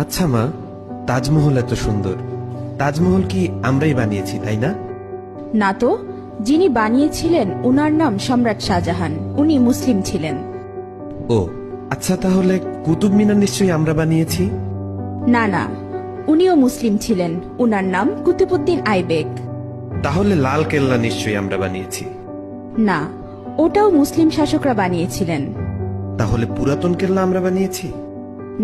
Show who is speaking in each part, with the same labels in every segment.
Speaker 1: আচ্ছা মা, তাজমহল এত সুন্দর, তাজমহল কি আমরাই বানিয়েছি তাই না?
Speaker 2: না তো, যিনি বানিয়েছিলেন উনার নাম সম্রাট শাহজাহান, উনি মুসলিম ছিলেন।
Speaker 1: ও আচ্ছা, তাহলে কুতুব মিনার নিশ্চয়ই আমরা বানিয়েছি?
Speaker 2: না না, উনিও মুসলিম ছিলেন, উনার নাম কুতুবউদ্দিন আইবেক।
Speaker 1: তাহলে লাল কেল্লা নিশ্চয়ই আমরা বানিয়েছি?
Speaker 2: না, ওটাও মুসলিম শাসকরা বানিয়েছিলেন।
Speaker 1: তাহলে পুরাতন কেল্লা আমরা বানিয়েছি?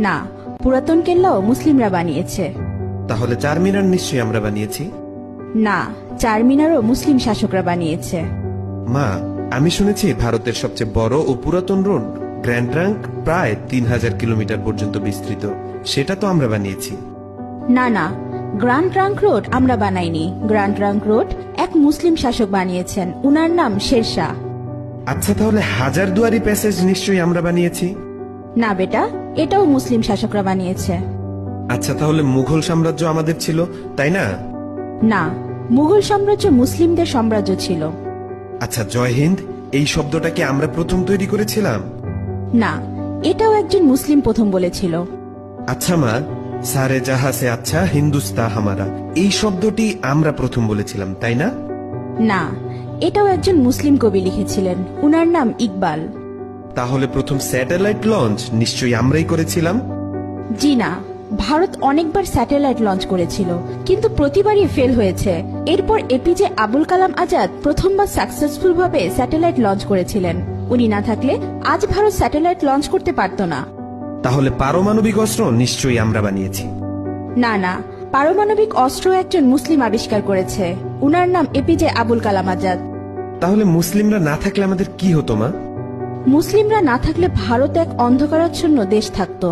Speaker 2: না, পুরাতন কেল্লাও মুসলিমরা বানিয়েছে।
Speaker 1: তাহলে চারমিনার নিশ্চয়ই আমরা বানিয়েছি?
Speaker 2: না, চারমিনারও মুসলিম শাসকরা বানিয়েছে।
Speaker 1: মা, আমি শুনেছি ভারতের সবচেয়ে বড় ও পুরাতন রোড গ্র্যান্ড ট্রাঙ্ক প্রায় 3000 কিলোমিটার পর্যন্ত বিস্তৃত, সেটা তো আমরা বানিয়েছি।
Speaker 2: না না, গ্র্যান্ড ট্রাঙ্ক রোড আমরা বানাইনি। গ্র্যান্ড ট্রাঙ্ক রোড এক মুসলিম শাসক বানিয়েছেন, উনার নাম শেরশাহ।
Speaker 1: আচ্ছা, তাহলে হাজারদুয়ারি প্যাসেজ নিশ্চয়ই আমরা বানিয়েছি?
Speaker 2: না বেটা, এটাও মুসলিম শাসকরা বানিয়েছে।
Speaker 1: আচ্ছা, তাহলে মুঘল সাম্রাজ্য আমাদের ছিল তাই না?
Speaker 2: না, মুঘল সাম্রাজ্য মুসলিমদের সাম্রাজ্য ছিল।
Speaker 1: আচ্ছা, জয় হিন্দ এই শব্দটা কি আমরা প্রথম তৈরি করেছিলাম?
Speaker 2: না, এটাও একজন মুসলিম প্রথম বলেছিল।
Speaker 1: আচ্ছা মা, সারে জাহা সে আচ্ছা হিন্দুস্তা হামারা এই শব্দটি আমরা প্রথম বলেছিলাম তাই না?
Speaker 2: না, এটাও একজন মুসলিম কবি লিখেছিলেন, উনার নাম ইকবাল।
Speaker 1: তাহলে প্রথম স্যাটেলাইট লঞ্চ নিশ্চয়ই আমরাই করেছিলাম?
Speaker 2: জি না, ভারত অনেকবার স্যাটেলাইট লঞ্চ করেছিল, কিন্তু প্রতিবারই ফেল হয়েছে। এরপর এপিজে আবুল কালাম আজাদ প্রথমবার সাকসেসফুল ভাবে স্যাটেলাইট লঞ্চ করেছিলেন। উনি না থাকলে আজ ভারত স্যাটেলাইট লঞ্চ করতে পারত না।
Speaker 1: তাহলে পারমাণবিক অস্ত্র নিশ্চয়ই আমরা বানিয়েছি?
Speaker 2: না না, পারমাণবিক অস্ত্র একজন মুসলিম আবিষ্কার করেছে, উনার নাম এপিজে আবুল কালাম আজাদ।
Speaker 1: তাহলে মুসলিমরা না থাকলে আমাদের কি হতো মা?
Speaker 2: মুসলিমরা না থাকলে ভারত এক অন্ধকারাচ্ছন্ন দেশ থাকতো।